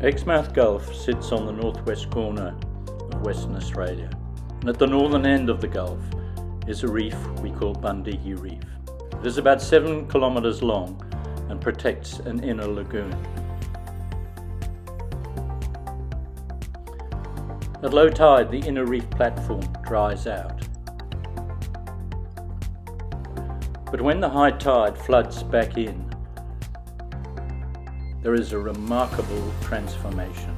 Exmouth Gulf sits on the northwest corner of Western Australia, and at the northern end of the Gulf is a reef we call Bundegi Reef. It is about 7 kilometres long and protects an inner lagoon. At low tide, the inner reef platform dries out. But when the high tide floods back in, there is a remarkable transformation.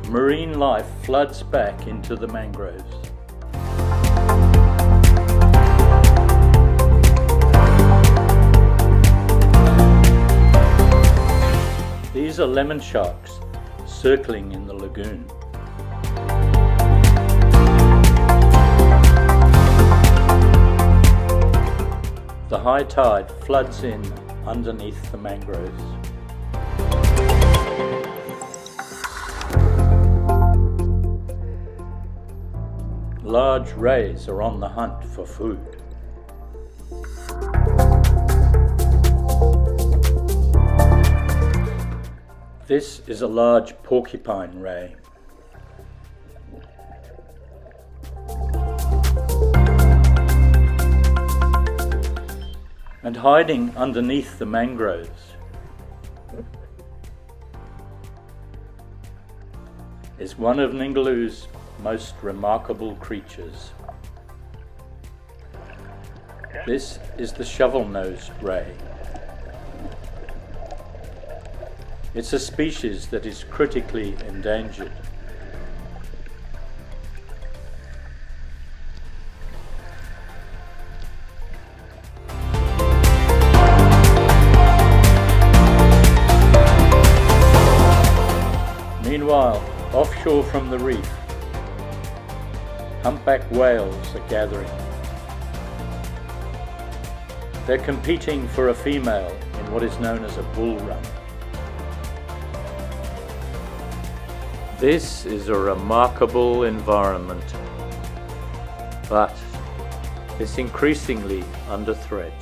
Marine life floods back into the mangroves. These are lemon sharks circling in the lagoon. The high tide floods in underneath the mangroves. Large rays are on the hunt for food. This is a large porcupine ray. And hiding underneath the mangroves is one of Ningaloo's most remarkable creatures. This is the shovel-nosed ray. It's a species that is critically endangered. Meanwhile, offshore from the reef, humpback whales are gathering. They're competing for a female in what is known as a bull run. This is a remarkable environment, but it's increasingly under threat.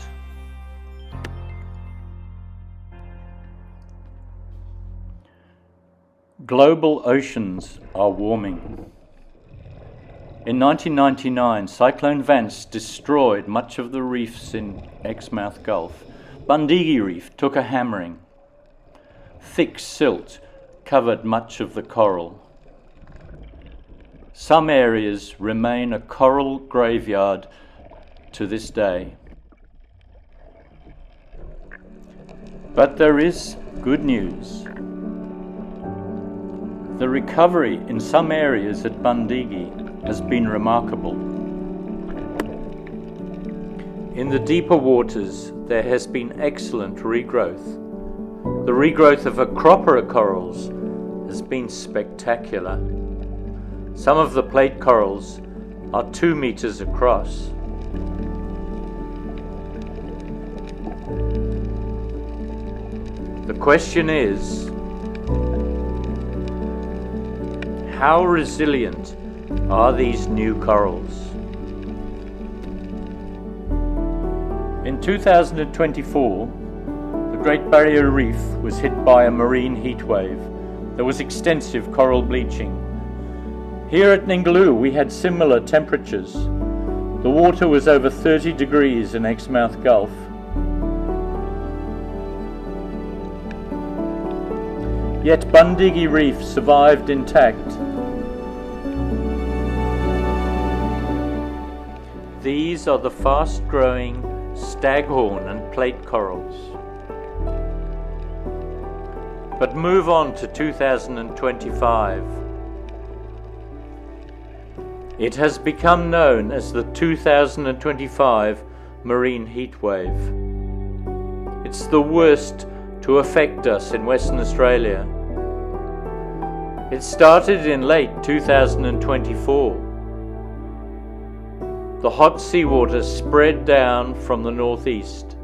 Global oceans are warming. In 1999, Cyclone Vance destroyed much of the reefs in Exmouth Gulf. Bundegi Reef took a hammering. Thick silt covered much of the coral. Some areas remain a coral graveyard to this day. But there is good news. The recovery in some areas at Bundegi has been remarkable. In the deeper waters, there has been excellent regrowth. The regrowth of acropora corals has been spectacular. Some of the plate corals are 2 meters across. The question is, how resilient are these new corals? In 2024, the Great Barrier Reef was hit by a marine heatwave. There was extensive coral bleaching. Here at Ningaloo, we had similar temperatures. The water was over 30 degrees in Exmouth Gulf. Yet Bundegi Reef survived intact. These are the fast-growing staghorn and plate corals. But move on to 2025. It has become known as the 2025 marine heatwave. It's the worst to affect us in Western Australia. It started in late 2024. The hot seawater spread down from the northeast.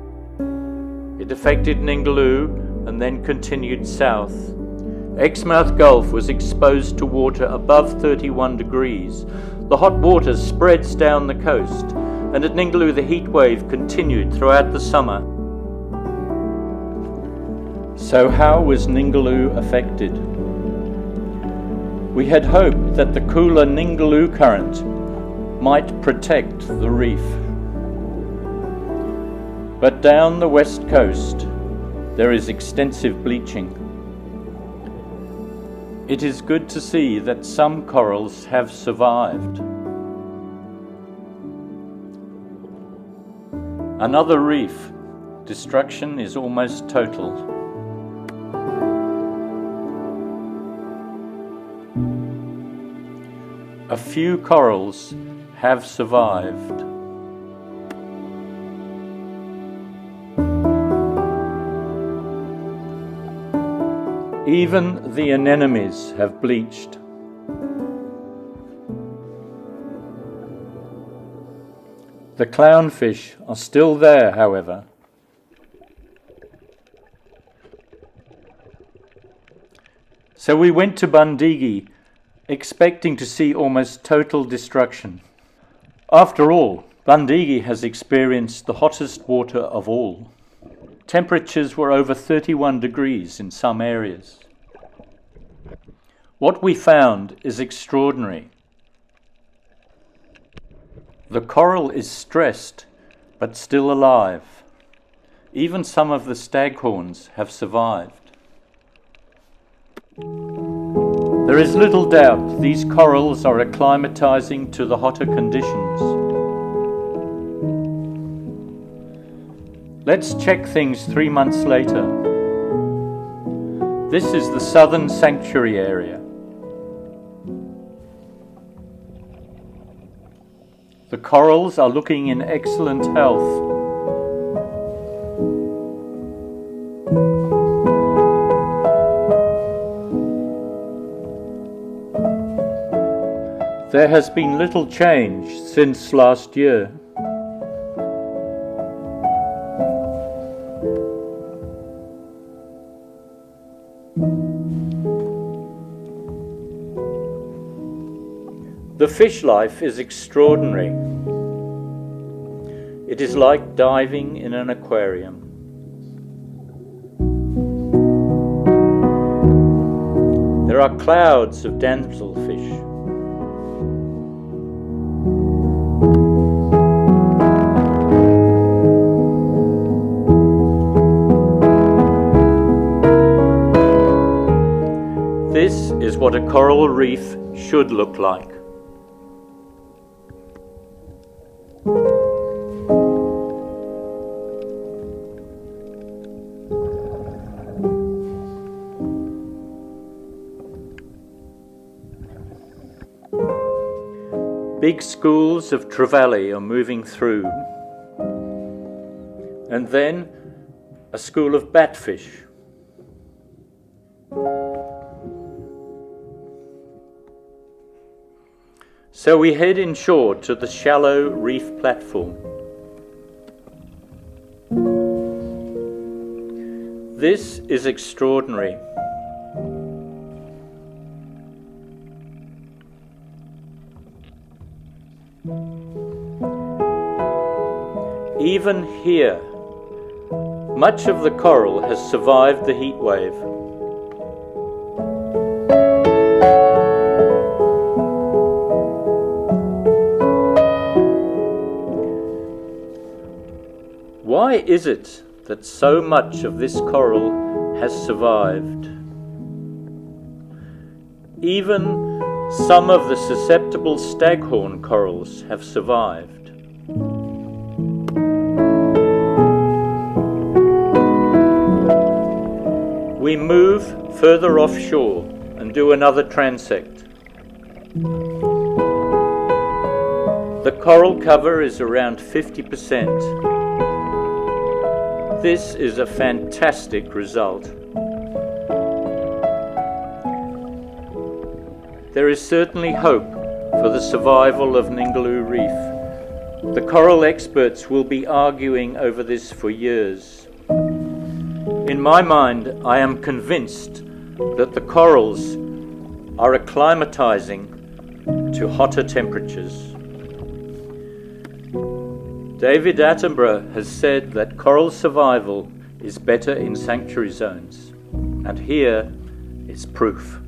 It affected Ningaloo and then continued south. Exmouth Gulf was exposed to water above 31 degrees. The hot water spreads down the coast, and at Ningaloo the heat wave continued throughout the summer. So how was Ningaloo affected? We had hoped that the cooler Ningaloo current might protect the reef. But down the west coast, there is extensive bleaching. It is good to see that some corals have survived. Another reef. Destruction is almost total. A few corals have survived. Even the anemones have bleached. The clownfish are still there, however. So we went to Bundegi, expecting to see almost total destruction. After all, Bundegi has experienced the hottest water of all. Temperatures were over 31 degrees in some areas. What we found is extraordinary. The coral is stressed, but still alive. Even some of the staghorns have survived. There is little doubt these corals are acclimatizing to the hotter conditions. Let's check things 3 months later. This is the southern sanctuary area. The corals are looking in excellent health. There has been little change since last year. The fish life is extraordinary. It is like diving in an aquarium. There are clouds of damselfish. This is what a coral reef should look like. Big schools of trevally are moving through, and then a school of batfish. So we head inshore to the shallow reef platform. This is extraordinary. Even here, much of the coral has survived the heat wave. Why is it that so much of this coral has survived? Even some of the susceptible staghorn corals have survived. We move further offshore and do another transect. The coral cover is around 50%. This is a fantastic result. There is certainly hope for the survival of Ningaloo Reef. The coral experts will be arguing over this for years. In my mind, I am convinced that the corals are acclimatizing to hotter temperatures. David Attenborough has said that coral survival is better in sanctuary zones, and here is proof.